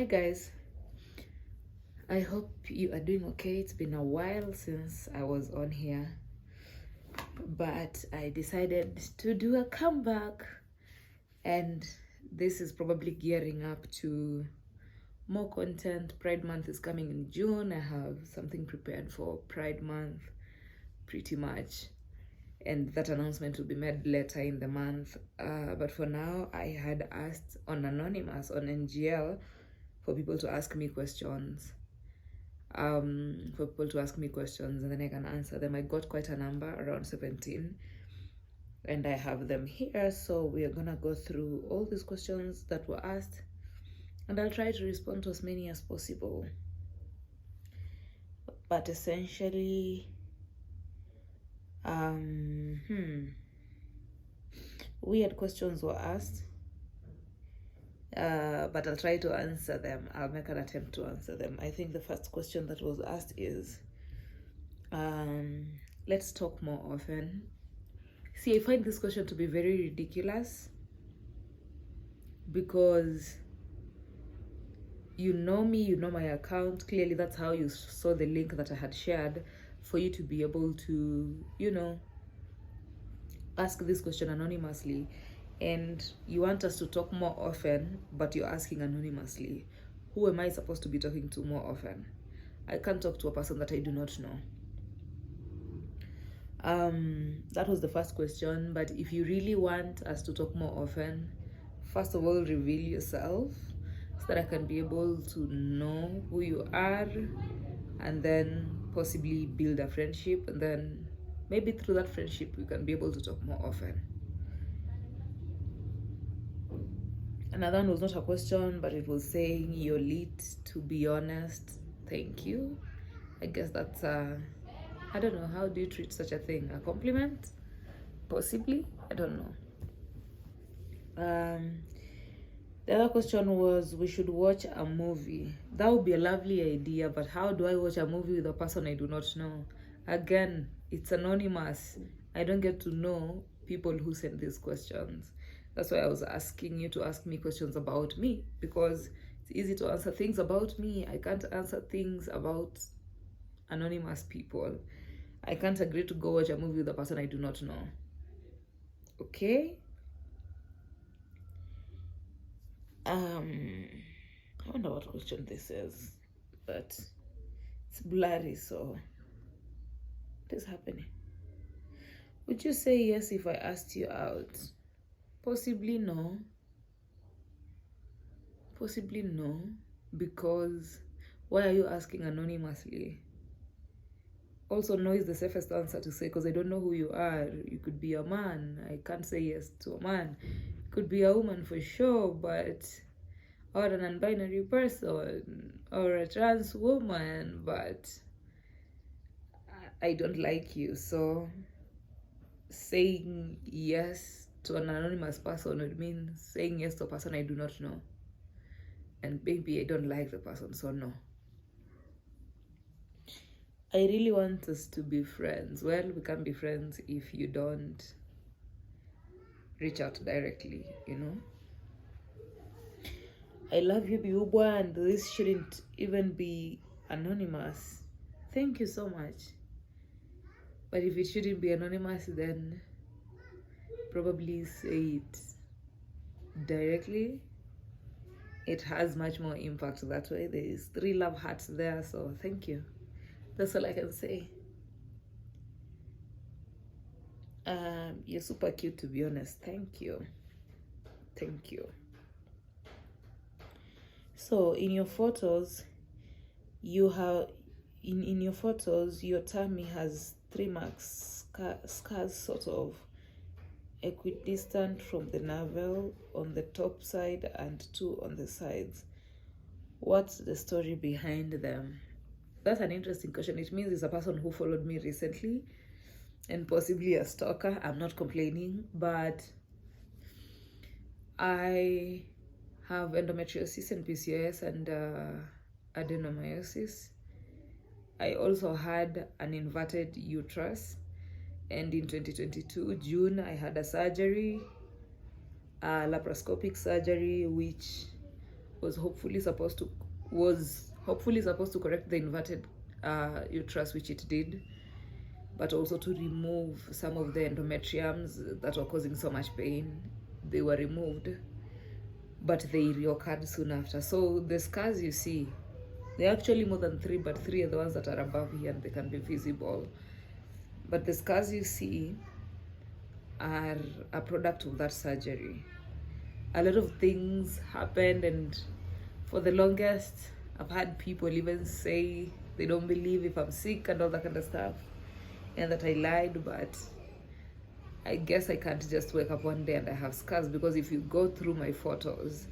guys, I hope you are doing okay. It's been a while since I was on here, but I decided to do a comeback, and this is probably gearing up to more content. Pride Month is coming in June. I have something prepared for Pride Month pretty much, and that announcement will be made later in the month. But for now, I had asked on Anonymous on NGL for people to ask me questions. And then I can answer them. I got quite a number, around 17, and I have them here. So we are gonna go through all these questions that were asked, and I'll try to respond to as many as possible. But essentially, weird questions were asked, but I'll try to answer them. I'll make an attempt to answer them. I think the first question that was asked is, let's talk more often. See, I find this question to be very ridiculous because you know me, you know my account. Clearly, that's how you saw the link that I had shared for you to be able to, ask this question anonymously. And you want us to talk more often, but you're asking anonymously. Who am I supposed to be talking to more often? I can't talk to a person that I do not know. That was the first question. But if you really want us to talk more often, first of all, reveal yourself so that I can be able to know who you are, and then possibly build a friendship, and then maybe through that friendship we can be able to talk more often. Another one was not a question, but it was saying you're lit, to be honest. Thank you. I guess that's I don't know, how do you treat such a thing? A compliment? Possibly? I don't know. The other question was, we should watch a movie. That would be a lovely idea, but how do I watch a movie with a person I do not know? Again, it's anonymous. I don't get to know people who send these questions. That's why I was asking you to ask me questions about me, because it's easy to answer things about me. I can't answer things about anonymous people. I can't agree to go watch a movie with a person I do not know. Okay? I wonder what question this is, but it's blurry, so what is happening? Would you say yes if I asked you out? Possibly no. Possibly no, because why are you asking anonymously? Also, no is the safest answer to say, because I don't know who you are. You could be a man. I can't say yes to a man. You could be a woman for sure, but or a non-binary person or a trans woman, but I don't like you. So saying yes to an anonymous person would mean saying yes to a person I do not know, and maybe I don't like the person, so no. I really want us to be friends. Well, we can't be friends if you don't reach out directly, I love you, Biubwa, and this shouldn't even be anonymous. Thank you so much. But if it shouldn't be anonymous, then probably say it directly. It has much more impact that way. There is 3 love hearts there, so thank you. That's all I can say. You're super cute, to be honest. Thank you. Thank you. So in your photos, you have in your photos, your tummy has 3 marks, scars sort of equidistant from the navel on the top side and 2 on the sides. What's the story behind them? That's an interesting question. It means it's a person who followed me recently and possibly a stalker. I'm not complaining, but I have endometriosis and PCOS and adenomyosis. I also had an inverted uterus, and in 2022 June I had a surgery, a laparoscopic surgery, which was hopefully supposed to correct the inverted uterus, which it did, but also to remove some of the endometriums that were causing so much pain. They were removed, but they reoccurred soon after. So the scars you see, they're actually more than 3, but 3 are the ones that are above here and they can be visible. But the scars you see are a product of that surgery. A lot of things happened, and for the longest, I've had people even say they don't believe if I'm sick and all that kind of stuff, and that I lied, but I guess I can't just wake up one day and I have scars, because if you go through my photos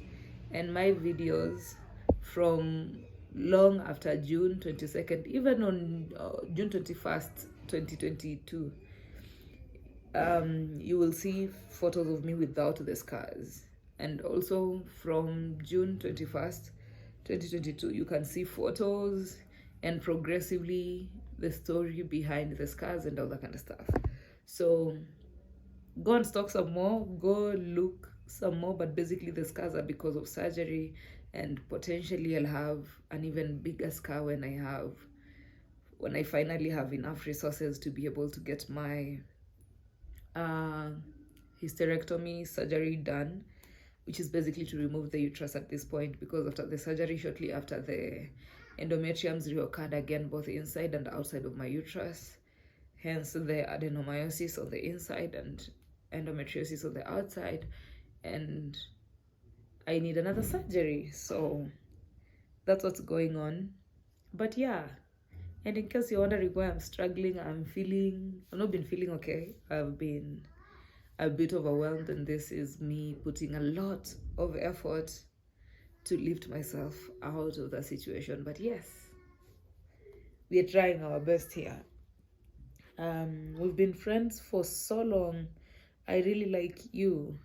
and my videos from long after June 22nd, even on June 21st, 2022, you will see photos of me without the scars. And also from June 21st, 2022, you can see photos and progressively the story behind the scars and all that kind of stuff. So go and stalk some more, go look some more, but basically the scars are because of surgery, and potentially I'll have an even bigger scar when I finally have enough resources to be able to get my hysterectomy surgery done, which is basically to remove the uterus at this point, because after the surgery, shortly after, the endometriums reoccurred again, both inside and outside of my uterus, hence the adenomyosis on the inside and endometriosis on the outside, and I need another surgery. So that's what's going on. But yeah, and in case you're wondering why I'm struggling, I've not been feeling okay. I've been a bit overwhelmed, and this is me putting a lot of effort to lift myself out of the situation. But yes, we are trying our best here. We've been friends for so long. I really like you.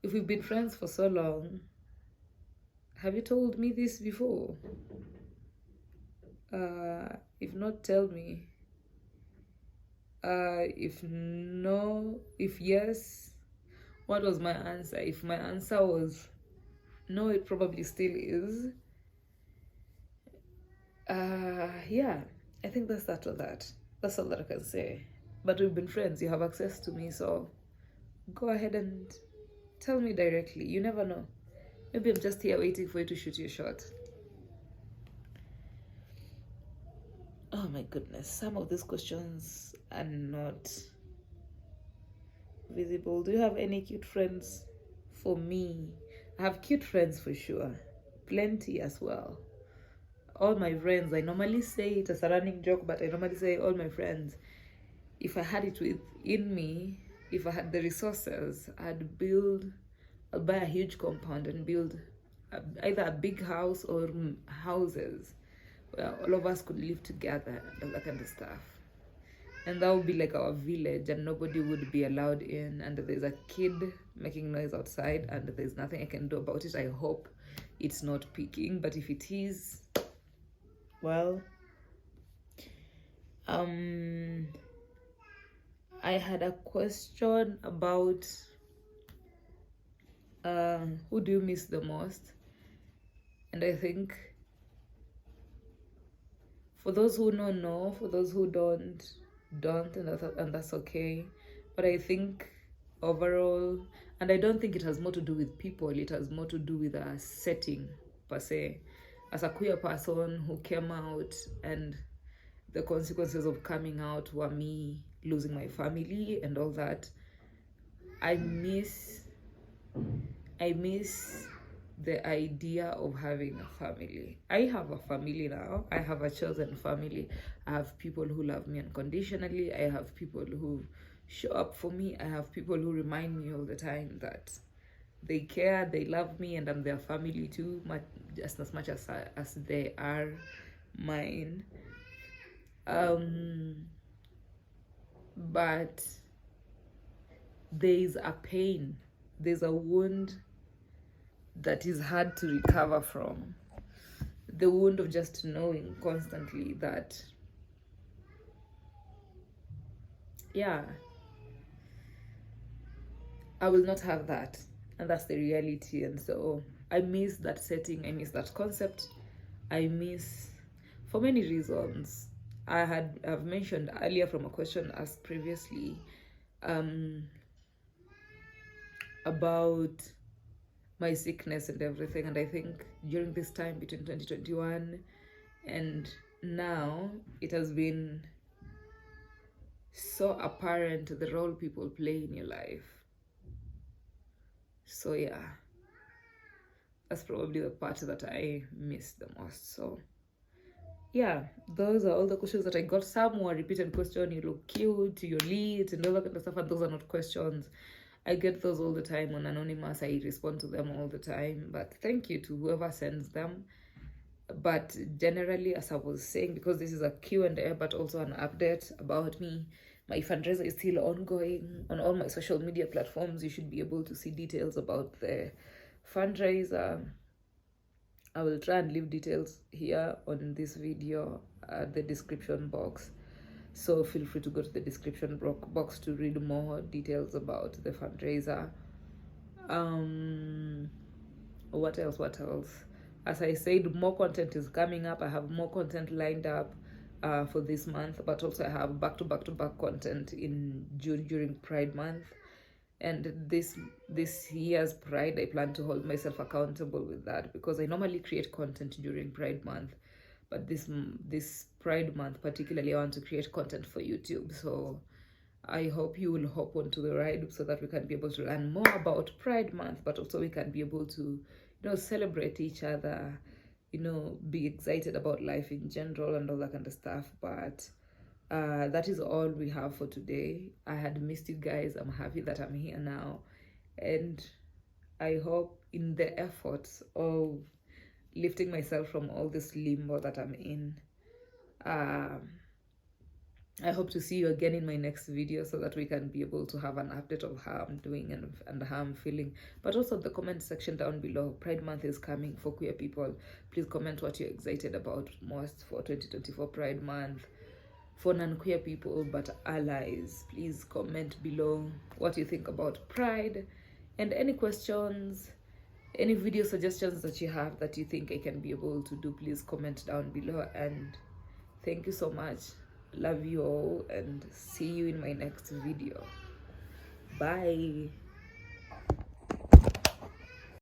If we've been friends for so long, have you told me this before? If not, tell me. If no, if yes, what was my answer? If my answer was no, it probably still is. Yeah, I think that's that or that. That's all that I can say. But we've been friends. You have access to me, so go ahead and tell me directly. You never know. Maybe I'm just here waiting for you to shoot your shot. Oh my goodness, some of these questions are not visible. Do you have any cute friends for me? I have cute friends for sure. Plenty as well. All my friends, I normally say it as a running joke, but I normally say all my friends. If I had it within me, if I had the resources, I'd buy a huge compound and build either a big house or houses where all of us could live together and that kind of stuff. And that would be like our village, and nobody would be allowed in, and there's a kid making noise outside and there's nothing I can do about it. I hope it's not peaking, but if it is, well, I had a question about who do you miss the most? And I think for those who know, for those who don't, and that's okay. But I think overall, and I don't think it has more to do with people, it has more to do with a setting per se. As a queer person who came out, and the consequences of coming out were me losing my family and all that, I miss the idea of having a family. I have a family now. I have a chosen family. I have people who love me unconditionally. I have people who show up for me. I have people who remind me all the time that they care, they love me, and I'm their family too, just as much as they are mine. But there's a pain, there's a wound that is hard to recover from. The wound of just knowing constantly that, yeah, I will not have that. And that's the reality. And so I miss that setting, I miss that concept, I miss, for many reasons. I've mentioned earlier from a question asked previously about my sickness and everything, and I think during this time between 2021 and now, it has been so apparent the role people play in your life. So yeah, that's probably the part that I miss the most. So yeah, those are all the questions that I got. Some were repeated question, you look cute, you're lit, and all that kind of stuff, and those are not questions. I get those all the time on Anonymous. I respond to them all the time, but thank you to whoever sends them. But generally, as I was saying, because this is a Q&A but also an update about me, my fundraiser is still ongoing on all my social media platforms. You should be able to see details about the fundraiser. I will try and leave details here on this video at the description box, so feel free to go to the description box to read more details about the fundraiser. What else? As I said, more content is coming up. I have more content lined up for this month, but also I have back-to-back content in June during Pride Month. And this year's Pride, I plan to hold myself accountable with that, because I normally create content during Pride Month, but this Pride Month particularly, I want to create content for YouTube. So I hope you will hop onto the ride so that we can be able to learn more about Pride Month, but also we can be able to, celebrate each other, be excited about life in general and all that kind of stuff. But that is all we have for today. I had missed you guys. I'm happy that I'm here now, and I hope in the efforts of lifting myself from all this limbo that I'm in, I hope to see you again in my next video so that we can be able to have an update of how I'm doing and how I'm feeling. But also the comment section down below. Pride Month is coming for queer people. Please comment what you're excited about most for 2024 Pride Month. For non-queer people but allies, please comment below what you think about Pride, and any questions, any video suggestions that you have that you think I can be able to do, please comment down below. And thank you so much. Love you all, and see you in my next video. Bye.